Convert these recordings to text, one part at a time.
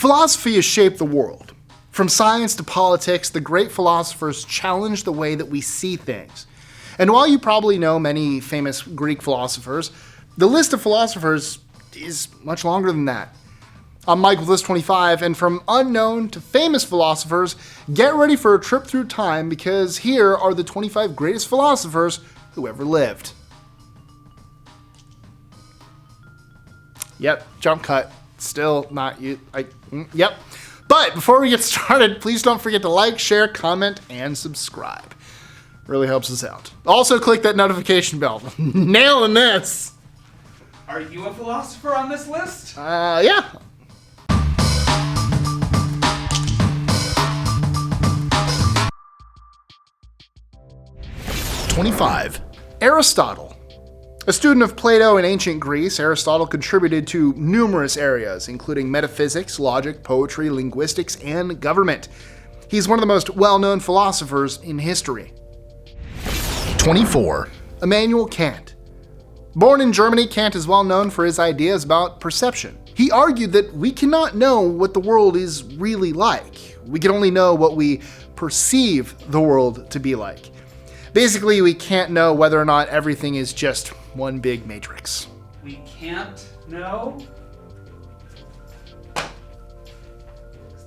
Philosophy has shaped the world. From science to politics, the great philosophers challenged the way that we see things. And while you probably know many famous Greek philosophers, the list of philosophers is much longer than that. I'm Mike with List 25, and from unknown to famous philosophers, get ready for a trip through time because here are the 25 greatest philosophers who ever lived. Yep, jump cut. Still not you. Yep. But before we get started, please don't forget to like, share, comment, and subscribe. Really helps us out. Also, click that notification bell. Nailing this. Are you a philosopher on this list? Yeah. #25. Aristotle. A student of Plato in ancient Greece, Aristotle contributed to numerous areas, including metaphysics, logic, poetry, linguistics, and government. He's one of the most well-known philosophers in history. #24. Immanuel Kant. Born in Germany, Kant is well known for his ideas about perception. He argued that we cannot know what the world is really like. We can only know what we perceive the world to be like. Basically, we can't know whether or not everything is just one big matrix. We can't know?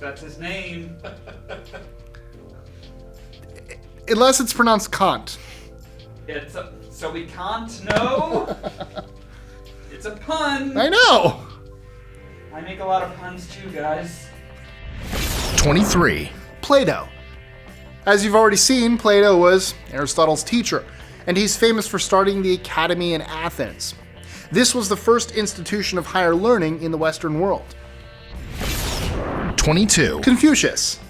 That's his name. Unless it's pronounced Kant. So we can't know? It's a pun. I know. I make a lot of puns too, guys. #23. Plato. As you've already seen, Plato was Aristotle's teacher, and he's famous for starting the academy in Athens. This was the first institution of higher learning in the Western world. #22. Confucius.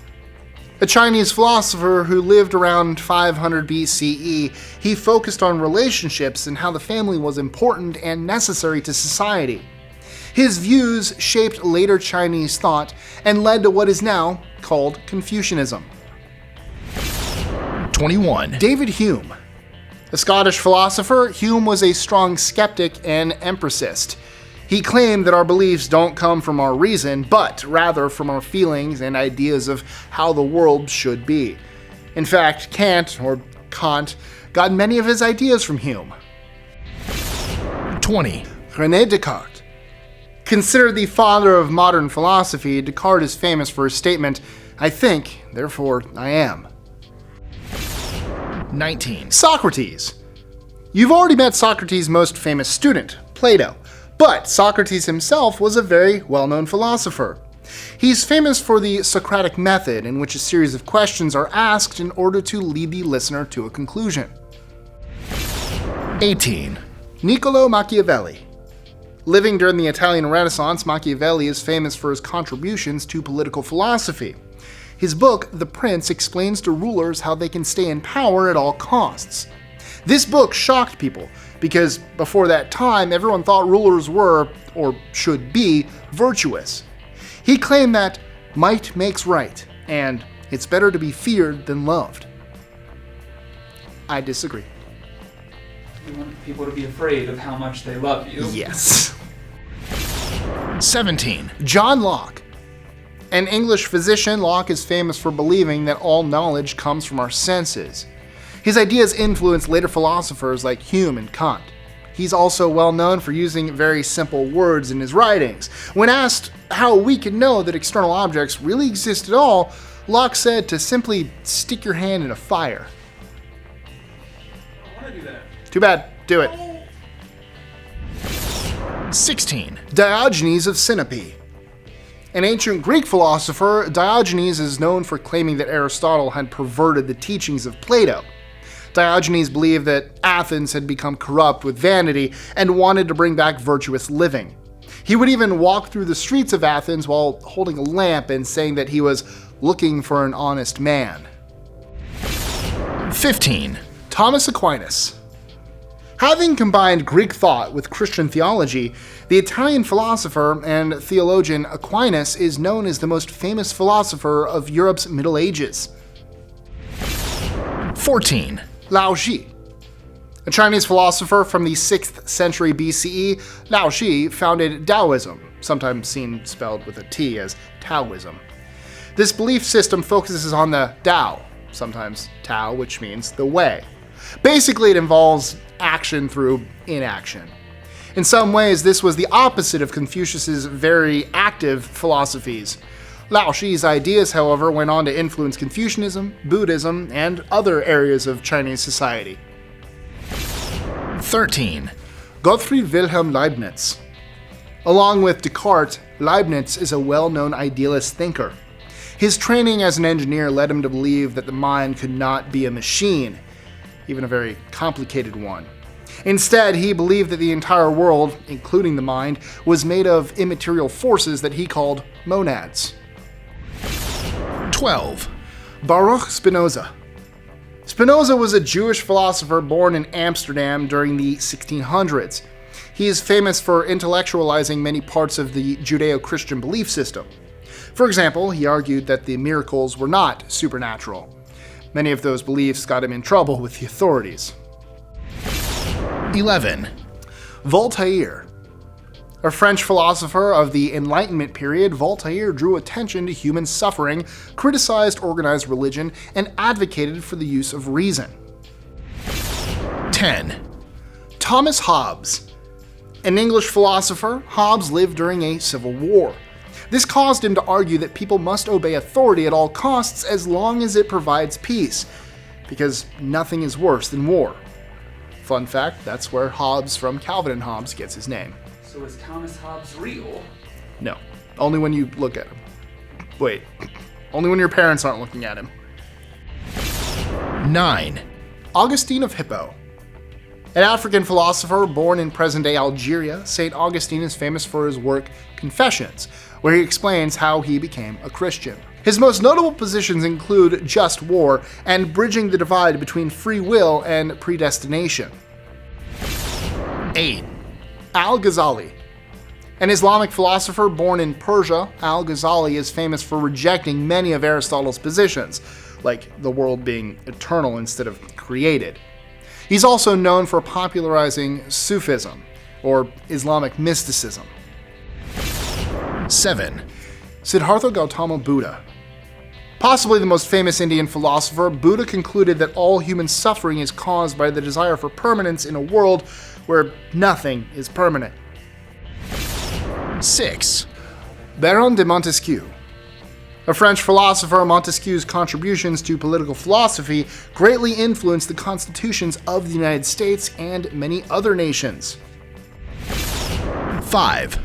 A Chinese philosopher who lived around 500 BCE, he focused on relationships and how the family was important and necessary to society. His views shaped later Chinese thought and led to what is now called Confucianism. #21. David Hume. A Scottish philosopher, Hume was a strong skeptic and empiricist. He claimed that our beliefs don't come from our reason, but rather from our feelings and ideas of how the world should be. In fact, Kant got many of his ideas from Hume. #20. Rene Descartes. Considered the father of modern philosophy, Descartes is famous for his statement, "I think, therefore I am." #19. Socrates. You've already met Socrates' most famous student, Plato, but Socrates himself was a very well-known philosopher. He's famous for the Socratic method, in which a series of questions are asked in order to lead the listener to a conclusion. 18. Niccol Machiavelli. Living during the Italian Renaissance, Machiavelli is famous for his contributions to political philosophy. His book, The Prince, explains to rulers how they can stay in power at all costs. This book shocked people, because before that time, everyone thought rulers were, or should be, virtuous. He claimed that might makes right, and it's better to be feared than loved. I disagree. You want people to be afraid of how much they love you. Yes. 17. John Locke. An English physician, Locke is famous for believing that all knowledge comes from our senses. His ideas influenced later philosophers like Hume and Kant. He's also well known for using very simple words in his writings. When asked how we can know that external objects really exist at all, Locke said to simply stick your hand in a fire. I want to do that. Too bad. Do it. 16. Diogenes of Sinope. An ancient Greek philosopher, Diogenes is known for claiming that Aristotle had perverted the teachings of Plato. Diogenes believed that Athens had become corrupt with vanity and wanted to bring back virtuous living. He would even walk through the streets of Athens while holding a lamp and saying that he was looking for an honest man. 15. Thomas Aquinas. Having combined Greek thought with Christian theology, the Italian philosopher and theologian Aquinas is known as the most famous philosopher of Europe's Middle Ages. 14. Lao Shi. A Chinese philosopher from the 6th century BCE, Lao Shi founded Taoism, sometimes seen spelled with a T as Taoism. This belief system focuses on the Tao, sometimes Tao, which means the way. Basically, it involves action through inaction. In some ways, this was the opposite of Confucius's very active philosophies. Lao Shi's ideas, however, went on to influence Confucianism, Buddhism, and other areas of Chinese society. 13. Gottfried Wilhelm Leibniz. Along with Descartes, Leibniz is a well-known idealist thinker. His training as an engineer led him to believe that the mind could not be a machine, even a very complicated one. Instead, he believed that the entire world, including the mind, was made of immaterial forces that he called monads. 12. Baruch Spinoza. Spinoza was a Jewish philosopher born in Amsterdam during the 1600s. He is famous for intellectualizing many parts of the Judeo-Christian belief system. For example, he argued that the miracles were not supernatural. Many of those beliefs got him in trouble with the authorities. 11. Voltaire. A French philosopher of the Enlightenment period, Voltaire drew attention to human suffering, criticized organized religion, and advocated for the use of reason. 10. Thomas Hobbes. An English philosopher, Hobbes lived during a civil war. This caused him to argue that people must obey authority at all costs as long as it provides peace, because nothing is worse than war. Fun fact, that's where Hobbes from Calvin and Hobbes gets his name. So is Thomas Hobbes real? No, only when you look at him. Wait, only when your parents aren't looking at him. 9. Augustine of Hippo. An African philosopher born in present-day Algeria, St. Augustine is famous for his work Confessions, where he explains how he became a Christian. His most notable positions include just war and bridging the divide between free will and predestination. 8. Al-Ghazali. An Islamic philosopher born in Persia, Al-Ghazali is famous for rejecting many of Aristotle's positions, like the world being eternal instead of created. He's also known for popularizing Sufism, or Islamic mysticism. 7. Siddhartha Gautama Buddha. Possibly the most famous Indian philosopher, Buddha concluded that all human suffering is caused by the desire for permanence in a world where nothing is permanent. 6. Baron de Montesquieu. A French philosopher, Montesquieu's contributions to political philosophy greatly influenced the constitutions of the United States and many other nations. 5.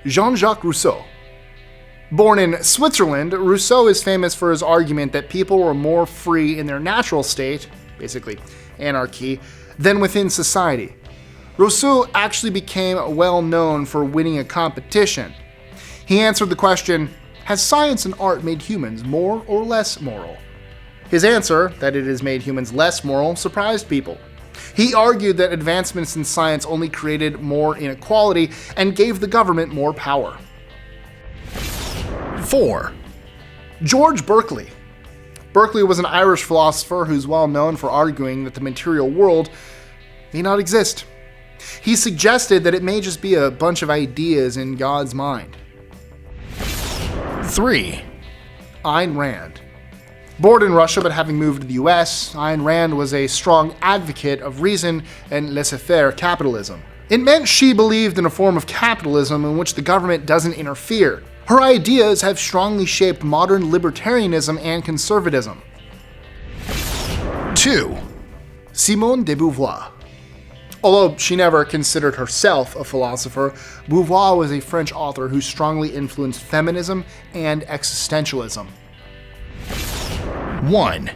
Jean-Jacques Rousseau. Born in Switzerland, Rousseau is famous for his argument that people were more free in their natural state, basically anarchy, than within society. Rousseau actually became well known for winning a competition. He answered the question, has science and art made humans more or less moral? His answer, that it has made humans less moral, surprised people. He argued that advancements in science only created more inequality and gave the government more power. 4. George Berkeley. Berkeley was an Irish philosopher who's well known for arguing that the material world may not exist. He suggested that it may just be a bunch of ideas in God's mind. 3. Ayn Rand. Born in Russia but having moved to the US, Ayn Rand was a strong advocate of reason and laissez-faire capitalism. It meant she believed in a form of capitalism in which the government doesn't interfere. Her ideas have strongly shaped modern libertarianism and conservatism. 2. Simone De Beauvoir. Although she never considered herself a philosopher, Beauvoir was a French author who strongly influenced feminism and existentialism. 1.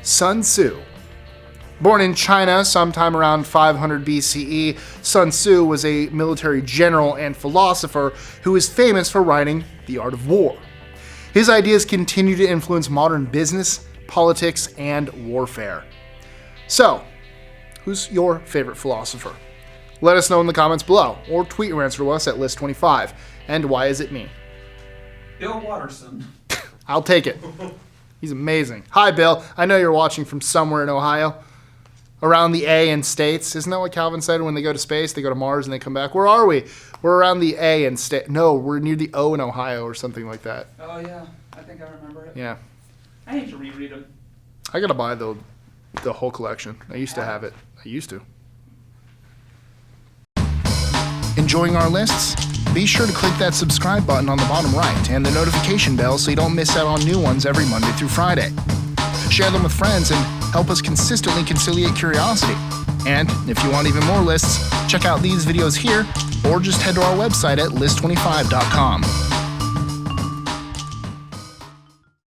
Sun Tzu. Born in China sometime around 500 BCE, Sun Tzu was a military general and philosopher who is famous for writing The Art of War. His ideas continue to influence modern business, politics, and warfare. So, who's your favorite philosopher? Let us know in the comments below, or tweet your answer to us at list25. And why is it me? Bill Watterson. I'll take it. He's amazing. Hi, Bill. I know you're watching from somewhere in Ohio. around the A in states. Isn't that what Calvin said when they go to space? They go to Mars and they come back. Where are we? We're around the A in state. No, we're near the O in Ohio or something like that. Oh, yeah. I think I remember it. Yeah. I need to reread them. I gotta buy the whole collection. I used to have it. I used to. Enjoying our lists? Be sure to click that subscribe button on the bottom right and the notification bell so you don't miss out on new ones every Monday through Friday. Share them with friends and help us consistently conciliate curiosity. And if you want even more lists, check out these videos here or just head to our website at list25.com.